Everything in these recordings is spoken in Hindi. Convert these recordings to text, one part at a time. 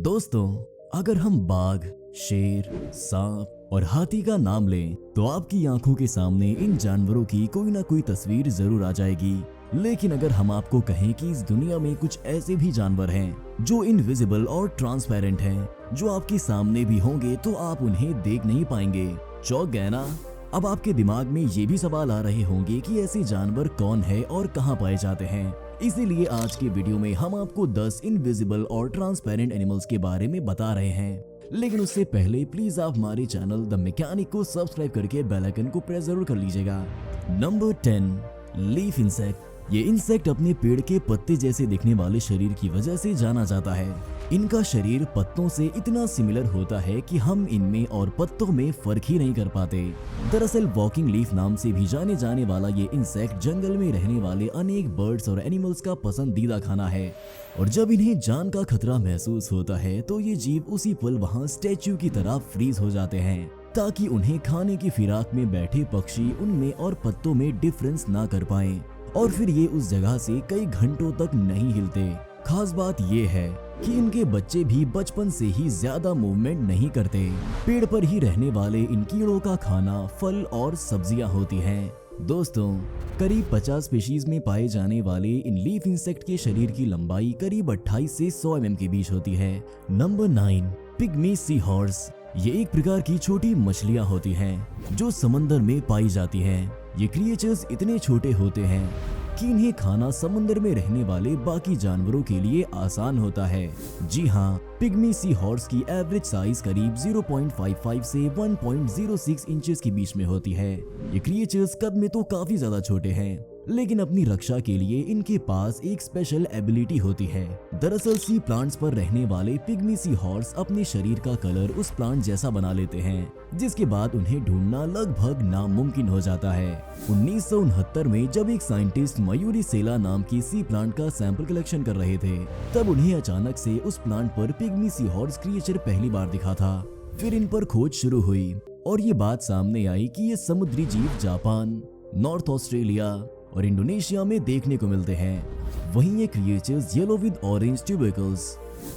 दोस्तों, अगर हम बाघ, शेर, सांप और हाथी का नाम लें तो आपकी आंखों के सामने इन जानवरों की कोई ना कोई तस्वीर जरूर आ जाएगी। लेकिन अगर हम आपको कहें कि इस दुनिया में कुछ ऐसे भी जानवर हैं जो इनविजिबल और ट्रांसपेरेंट हैं, जो आपके सामने भी होंगे तो आप उन्हें देख नहीं पाएंगे। चौंक गए ना? अब आपके दिमाग में ये भी सवाल आ रहे होंगे कि ऐसे जानवर कौन है और कहाँ पाए जाते हैं। इसीलिए आज के वीडियो में हम आपको 10 इनविजिबल और ट्रांसपेरेंट एनिमल्स के बारे में बता रहे हैं। लेकिन उससे पहले प्लीज आप हमारे चैनल द मैकेनिक को सब्सक्राइब करके बेल आइकन को प्रेस जरूर कर लीजिएगा। Number 10, leaf insect. ये इंसेक्ट अपने पेड़ के पत्ते जैसे दिखने वाले शरीर की वजह से जाना जाता है। इनका शरीर पत्तों से इतना सिमिलर होता है कि हम इनमें और पत्तों में फर्क ही नहीं कर पाते। दरअसल वॉकिंग लीफ नाम से भी जाने जाने वाला ये इंसेक्ट जंगल में रहने वाले अनेक बर्ड्स और एनिमल्स का पसंदीदा खाना है। और जब इन्हें जान का खतरा महसूस होता है तो ये जीव उसी पल वहाँ स्टैच्यू की तरह फ्रीज हो जाते हैं, ताकि उन्हें खाने की फिराक में बैठे पक्षी उनमें और पत्तों में डिफरेंस ना कर पाएं। और फिर ये उस जगह से कई घंटों तक नहीं हिलते। खास बात ये है कि इनके बच्चे भी बचपन से ही ज्यादा मूवमेंट नहीं करते। पेड़ पर ही रहने वाले इन कीड़ों का खाना फल और सब्जियां होती हैं। दोस्तों, करीब 50 स्पीशीज में पाए जाने वाले इन लीफ इंसेक्ट के शरीर की लंबाई करीब 28 से 100 mm के बीच होती है। Number 9, pygmy sea horse. ये एक प्रकार की छोटी मछलियां होती हैं जो समंदर में पाई जाती हैं। ये क्रिएचर्स इतने छोटे होते हैं कि इन्हें खाना समुद्र में रहने वाले बाकी जानवरों के लिए आसान होता है। जी हाँ, पिग्मी सी हॉर्स की एवरेज साइज करीब 0.55 से 1.06 इंचेस के बीच में होती है। ये क्रिएचर्स कद में तो काफी ज्यादा छोटे हैं, लेकिन अपनी रक्षा के लिए इनके पास एक स्पेशल एबिलिटी होती है। दरअसल सी प्लांट्स पर रहने वाले पिग्मी सी हॉर्स अपने शरीर का कलर उस प्लांट जैसा बना लेते हैं, जिसके बाद उन्हें ढूंढना लगभग नामुमकिन हो जाता है। 1969 में जब एक साइंटिस्ट मयूरी सेला नाम की सी प्लांट का सैंपल कलेक्शन कर रहे थे, तब उन्हें अचानक से उस प्लांट पर पिग्मी सी हॉर्स क्रिएचर पहली बार दिखा था। फिर इन पर खोज शुरू हुई और ये बात सामने आई कि ये समुद्री जीव जापान, नॉर्थ ऑस्ट्रेलिया और इंडोनेशिया में देखने को मिलते हैं। वहीं ये creatures yellow with orange tubercles,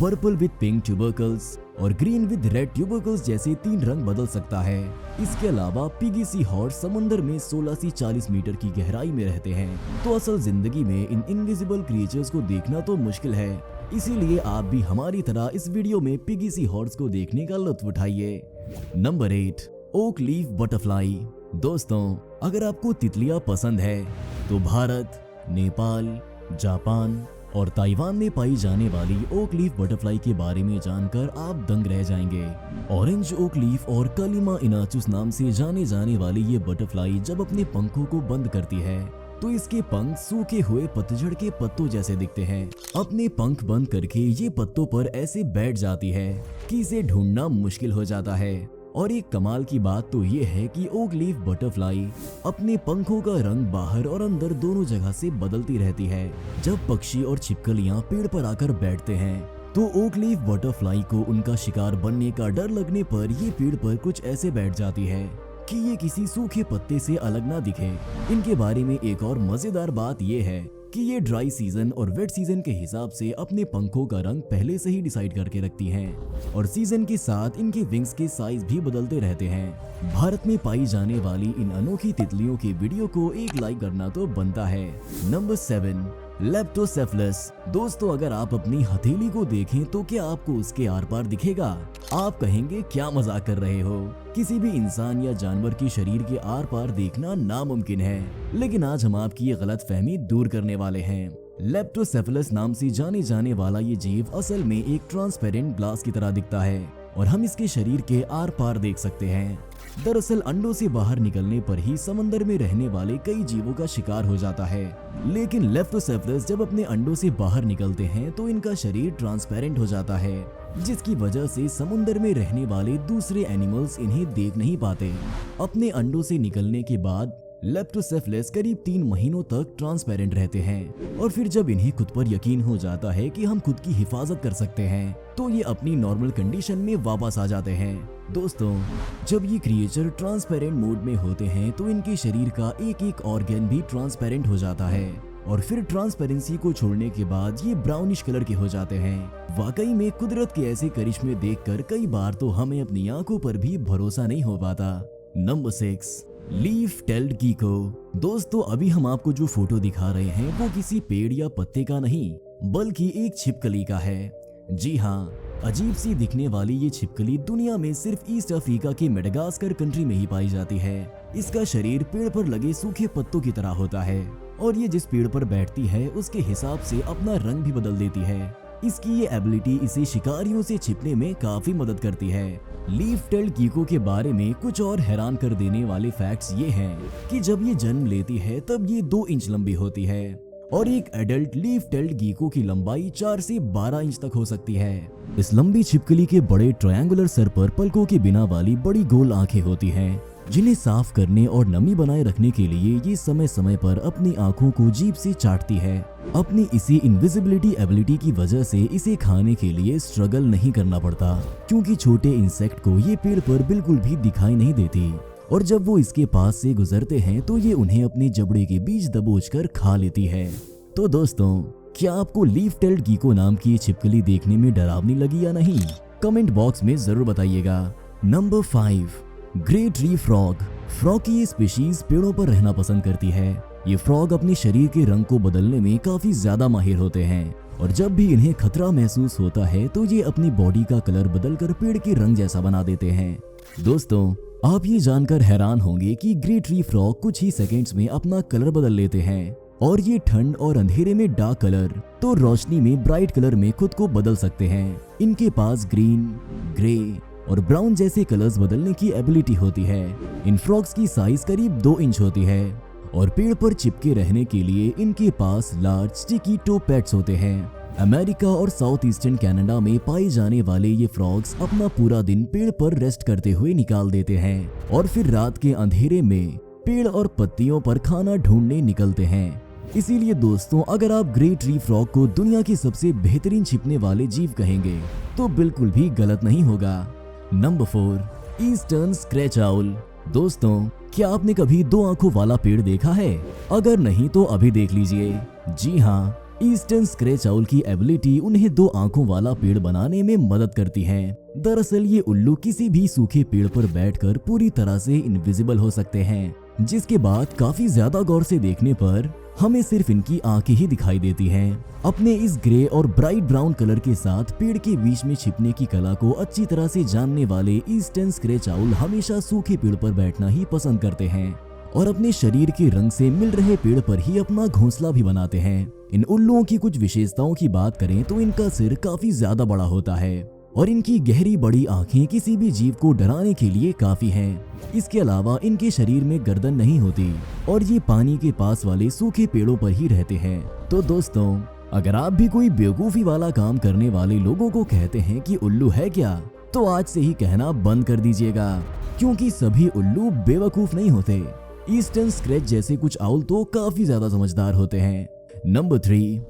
purple with pink tubercles और ग्रीन विद रेड ट्यूबरकल्स जैसे 3 रंग बदल सकता है। इसके अलावा पिगी सी हॉर्स समुद्र में 16 से 40 मीटर की गहराई में रहते हैं। तो असल जिंदगी में इन इनविजिबल क्रिएचर्स को देखना तो मुश्किल है। इसीलिए आप भी हमारी तरह इस वीडियो में पिगी सी हॉर्स को देखने का लुत्फ उठाइए। Number 8, oak leaf butterfly. दोस्तों, अगर आपको तितलियां पसंद है तो भारत, नेपाल, जापान और ताइवान में पाई जाने वाली ओक लीफ बटरफ्लाई के बारे में जानकर आप दंग रह जाएंगे। ऑरेंज ओक लीफ और कलिमा इनाचुस नाम से जाने जाने वाली ये बटरफ्लाई जब अपने पंखों को बंद करती है तो इसके पंख सूखे हुए पतझड़ के पत्तों जैसे दिखते हैं। अपने पंख बंद करके ये पत्तों पर ऐसे बैठ जाती है कि इसे ढूंढना मुश्किल हो जाता है। और एक कमाल की बात तो ये है कि ओक लीफ बटरफ्लाई अपने पंखों का रंग बाहर और अंदर दोनों जगह से बदलती रहती है। जब पक्षी और छिपकलियां पेड़ पर आकर बैठते हैं तो ओक लीफ बटरफ्लाई को उनका शिकार बनने का डर लगने पर ये पेड़ पर कुछ ऐसे बैठ जाती है कि ये किसी सूखे पत्ते से अलग ना दिखे। इनके बारे में एक और मजेदार बात ये है कि ये ड्राई सीजन और वेट सीजन के हिसाब से अपने पंखों का रंग पहले से ही डिसाइड करके रखती हैं और सीजन के साथ इनके विंग्स के साइज भी बदलते रहते हैं। भारत में पाई जाने वाली इन अनोखी तितलियों के वीडियो को एक लाइक करना तो बनता है। नंबर 7, लेप्टोसेफलस। दोस्तों, अगर आप अपनी हथेली को देखें तो क्या आपको उसके आर पार दिखेगा? आप कहेंगे क्या मजाक कर रहे हो? किसी भी इंसान या जानवर के शरीर के आर पार देखना नामुमकिन है, लेकिन आज हम आपकी ये गलतफहमी दूर करने वाले हैं। लेप्टोसेफलस नाम से जाने जाने वाला ये जीव असल में एक ट्रांसपेरेंट ग्लास की तरह दिखता है और हम इसके शरीर के आर पार देख सकते हैं। दरअसल अंडों से बाहर निकलने पर ही समंदर में रहने वाले कई जीवों का शिकार हो जाता है, लेकिन लेप्टोसेफलस जब अपने अंडों से बाहर निकलते हैं तो इनका शरीर ट्रांसपेरेंट हो जाता है, जिसकी वजह से समुद्र में रहने वाले दूसरे एनिमल्स इन्हें देख नहीं पाते। अपने अंडों से निकलने के बाद लेप्टोसेफलस करीब 3 महीनों तक ट्रांसपेरेंट रहते हैं और फिर जब इन्हें खुद पर यकीन हो जाता है कि हम खुद की हिफाजत कर सकते हैं तो ये अपनी नॉर्मल कंडीशन में वापस आ जाते हैं। दोस्तों, जब ये क्रिएचर ट्रांसपेरेंट मोड में होते हैं तो इनके शरीर का एक एक ऑर्गन भी ट्रांसपेरेंट हो जाता है और फिर ट्रांसपेरेंसी को छोड़ने के बाद ये ब्राउनिश कलर के हो जाते हैं। वाकई में कुदरत के ऐसे करिश्मे देखकर कई बार तो हमें अपनी आंखों पर भी भरोसा नहीं हो पाता। Number 6, leaf tailed gecko. दोस्तों अभी हम आपको जो फोटो दिखा रहे हैं वो किसी पेड़ या पत्ते का नहीं बल्कि एक छिपकली का है। जी हाँ, अजीब सी दिखने वाली ये छिपकली दुनिया में सिर्फ ईस्ट अफ्रीका के मेडागास्कर कंट्री में ही पाई जाती है। इसका शरीर पेड़ पर लगे सूखे पत्तों की तरह होता है और ये जिस पेड़ पर बैठती है उसके हिसाब से अपना रंग भी बदल देती है। इसकी ये एबिलिटी इसे शिकारियों से छिपने में काफी मदद करती है। लीफ टेल्ड गीको के बारे में कुछ और हैरान कर देने वाले फैक्ट्स ये हैं कि जब ये जन्म लेती है तब ये 2 इंच लंबी होती है और एक एडल्ट लीफ टेल्ड गीको की लंबाई 4 से 12 इंच तक हो सकती है। इस लंबी छिपकली के बड़े ट्रायंगुलर सर पर पलकों के बिना वाली बड़ी गोल आंखें होती हैं, जिन्हें साफ करने और नमी बनाए रखने के लिए ये समय समय पर अपनी आंखों को जीभ से चाटती है। अपनी इसी इनविजिबिलिटी एबिलिटी की वजह से इसे खाने के लिए स्ट्रगल नहीं करना पड़ता, क्योंकि छोटे इंसेक्ट को ये पेड़ पर बिल्कुल भी दिखाई नहीं देती और जब वो इसके पास से गुजरते हैं तो ये उन्हें अपने जबड़े के बीच दबोचकर खा लेती है। तो दोस्तों, क्या आपको लीफ टेल्ड गीको नाम की ये छिपकली देखने में डरावनी लगी या नहीं? कमेंट बॉक्स में जरूर बताइएगा। Number 5, grey tree frog. Frog की ये स्पीशीज पेड़ों पर रहना पसंद करती है। ये फ्रॉग अपने शरीर के रंग को बदलने में काफी ज्यादा माहिर होते हैं और जब भी इन्हें खतरा महसूस होता है तो ये अपनी बॉडी का कलर बदलकर पेड़ के रंग जैसा बना देते हैं। दोस्तों, आप ये जानकर हैरान होंगे कि ग्रे ट्री फ्रॉग कुछ ही सेकंड्स में अपना कलर बदल लेते हैं और ये ठंड और अंधेरे में डार्क कलर तो रोशनी में ब्राइट कलर में खुद को बदल सकते हैं। इनके पास ग्रीन, ग्रे और ब्राउन जैसे कलर्स बदलने की एबिलिटी होती है। इन फ्रॉग्स की साइज करीब 2 इंच होती है और पेड़ पर चिपके रहने के लिए इनके पास लार्ज स्टिकी टो पैड्स होते हैं। अमेरिका और साउथ ईस्टर्न कनाडा में पाए जाने वाले ये फ्रॉग्स अपना पूरा दिन पेड़ पर रेस्ट करते हुए निकाल देते हैं और फिर रात के अंधेरे में पेड़ और पत्तियों पर खाना ढूंढने निकलते हैं। इसीलिए दोस्तों, अगर आप ग्रे ट्री फ्रॉग को दुनिया के सबसे बेहतरीन छिपने वाले जीव कहेंगे तो बिल्कुल भी गलत नहीं होगा। Number 4, eastern scratch owl. दोस्तों, क्या आपने कभी 2 आंखों वाला पेड़ देखा है? अगर नहीं तो अभी देख लीजिए। जी हाँ, ईस्टर्न स्क्रैच आउल की एबिलिटी उन्हें 2 आंखों वाला पेड़ बनाने में मदद करती है। दरअसल ये उल्लू किसी भी सूखे पेड़ पर बैठकर पूरी तरह से इनविजिबल हो सकते हैं, जिसके बाद काफी ज्यादा गौर से देखने पर हमें सिर्फ इनकी आंखें ही दिखाई देती हैं। अपने इस ग्रे और ब्राइट ब्राउन कलर के साथ पेड़ के बीच में छिपने की कला को अच्छी तरह से जानने वाले ईस्टर्न स्क्रैच आउल हमेशा सूखे पेड़ पर बैठना ही पसंद करते हैं और अपने शरीर के रंग से मिल रहे पेड़ पर ही अपना घोंसला भी बनाते हैं। इन उल्लुओं की कुछ विशेषताओं की बात करें तो इनका सिर काफी ज्यादा बड़ा होता है और इनकी गहरी बड़ी आंखें किसी भी जीव को डराने के लिए काफी हैं। इसके अलावा इनके शरीर में गर्दन नहीं होती और ये पानी के पास वाले सूखे पेड़ों पर ही रहते हैं। तो दोस्तों, अगर आप भी कोई बेवकूफी वाला काम करने वाले लोगों को कहते हैं कि उल्लू है क्या, तो आज से ही कहना बंद कर दीजिएगा, क्योंकि सभी उल्लू बेवकूफ नहीं होते। ईस्टर्न स्क्रैच जैसे कुछ आउल तो काफी ज्यादा समझदार होते हैं। Number 3,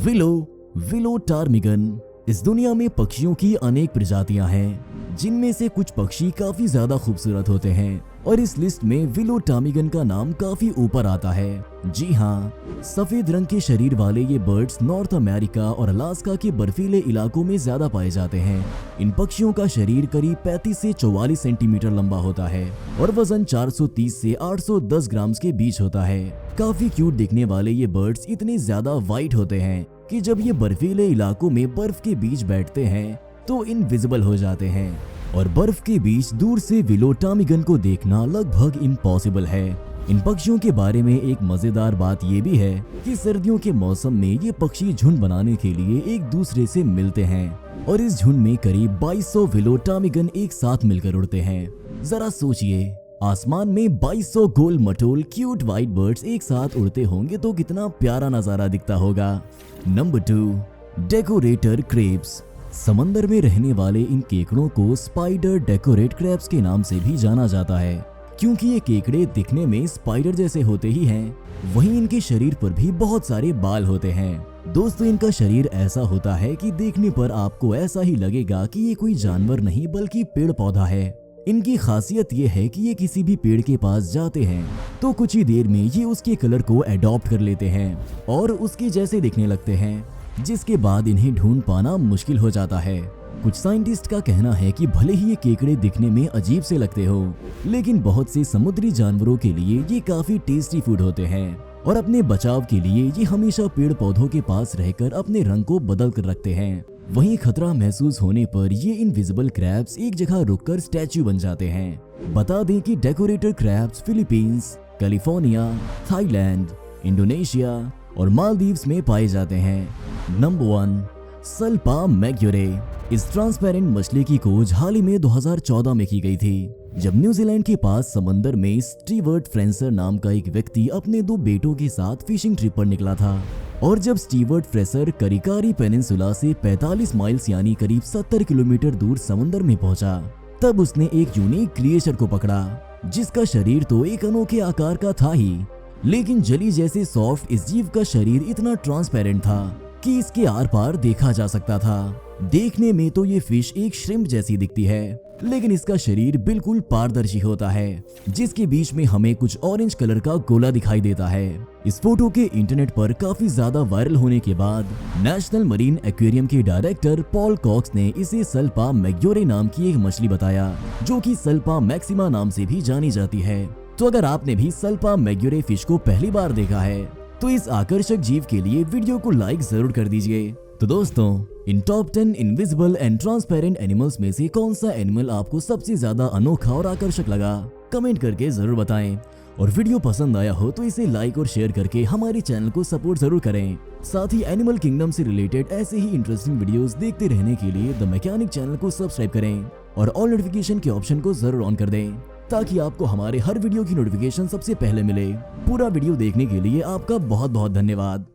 willow ptarmigan. इस दुनिया में पक्षियों की अनेक प्रजातियां हैं, जिनमें से कुछ पक्षी काफी ज्यादा खूबसूरत होते हैं और इस लिस्ट में विलो टार्मिगन का नाम काफी ऊपर आता है। जी हाँ, सफेद रंग के शरीर वाले ये बर्ड्स नॉर्थ अमेरिका और अलास्का के बर्फीले इलाकों में ज्यादा पाए जाते हैं। इन पक्षियों का शरीर करीब 35 से 44 सेंटीमीटर लंबा होता है और वजन 430 से 810 ग्राम के बीच होता है। काफी क्यूट दिखने वाले ये बर्ड्स इतने ज्यादा वाइट होते हैं कि जब ये बर्फीले इलाकों में बर्फ के बीच बैठते हैं तो इनविजिबल हो जाते हैं और बर्फ के बीच दूर से विलो टार्मिगन को देखना लगभग इम्पॉसिबल है। इन पक्षियों के बारे में एक मजेदार बात ये भी है कि सर्दियों के मौसम में ये पक्षी झुंड बनाने के लिए एक दूसरे से मिलते हैं और इस झुंड में करीब 2200 विलो टार्मिगन एक साथ मिलकर उड़ते हैं। जरा सोचिए, आसमान में 2200 गोल मटोल क्यूट व्हाइट बर्ड्स एक साथ उड़ते होंगे तो कितना प्यारा नजारा दिखता होगा। Number 2, decorator Krebs. समंदर में रहने वाले इन केकड़ों को स्पाइडर डेकोरेट क्रैब्स के नाम से भी जाना जाता है, क्योंकि ये केकड़े दिखने में स्पाइडर जैसे होते ही हैं। वहीं इनके शरीर पर भी बहुत सारे बाल होते हैं। दोस्तों, इनका शरीर ऐसा होता है कि देखने पर आपको ऐसा ही लगेगा कि ये कोई जानवर नहीं बल्कि पेड़ पौधा है। इनकी खासियत ये है कि ये किसी भी पेड़ के पास जाते हैं तो कुछ ही देर में ये उसके कलर को अडॉप्ट कर लेते हैं और उसके जैसे दिखने लगते हैं, जिसके बाद इन्हें ढूंढ पाना मुश्किल हो जाता है। कुछ साइंटिस्ट का कहना है कि भले ही ये केकड़े दिखने में अजीब से लगते हो, लेकिन बहुत से समुद्री जानवरों के लिए ये काफी टेस्टी फूड होते हैं और अपने बचाव के लिए ये हमेशा पेड़ पौधों के पास रहकर अपने रंग को बदल कर रखते हैं। वहीं खतरा महसूस होने पर ये इनविजिबल क्रैब्स एक जगह रुककर स्टैच्यू बन जाते हैं। बता दें कि decorator crabs Philippines, California, Thailand, Indonesia और मालदीव्स में पाए जाते हैं। नंबर 1, सल्पा मैग्योरे। इस ट्रांसपेरेंट मछली की खोज हाल ही में 2014 में की गई थी, जब न्यूजीलैंड के पास समंदर में स्टीवर्ट फ्रेंसर नाम का एक व्यक्ति अपने 2 बेटों के साथ फिशिंग ट्रिप पर निकला था। और जब स्टीवर्ट फ्रेसर करिकारी पेनिनसुला से 45 माइल्स यानी करीब 70 किलोमीटर दूर समंदर में पहुंचा, तब उसने एक यूनिक क्रिएचर को पकड़ा, जिसका शरीर तो एक अनोखे आकार का था ही, लेकिन जली जैसे सॉफ्ट इस जीव का शरीर इतना ट्रांसपेरेंट था कि इसके आर पार देखा जा सकता था। देखने में तो ये फिश एक श्रिम्प जैसी दिखती है, लेकिन इसका शरीर बिल्कुल पारदर्शी होता है, जिसके बीच में हमें कुछ ऑरेंज कलर का गोला दिखाई देता है। इस फोटो के इंटरनेट पर काफी ज्यादा वायरल होने के बाद नेशनल मरीन एक्वेरियम के डायरेक्टर पॉल कॉक्स ने इसे सल्पा मैग्योरे नाम की एक मछली बताया, जो कि सल्पा मैक्सिमा नाम से भी जानी जाती है। तो अगर आपने भी सल्पा मैग्योरे फिश को पहली बार देखा है तो इस आकर्षक जीव के लिए वीडियो को लाइक जरूर कर दीजिए। तो दोस्तों, इन top 10 invisible and transparent animals में से कौन सा एनिमल आपको सबसे ज्यादा अनोखा और आकर्षक लगा, कमेंट करके जरूर बताएं। और वीडियो पसंद आया हो तो इसे लाइक और शेयर करके हमारे चैनल को सपोर्ट जरूर करें। साथ ही एनिमल किंगडम से रिलेटेड ऐसे ही इंटरेस्टिंग वीडियोस देखते रहने के लिए द मैकेनिक चैनल को सब्सक्राइब करें और ऑल नोटिफिकेशन के ऑप्शन को जरूर ऑन कर दें, ताकि आपको हमारे हर वीडियो की नोटिफिकेशन सबसे पहले मिले। पूरा वीडियो देखने के लिए आपका बहुत बहुत धन्यवाद।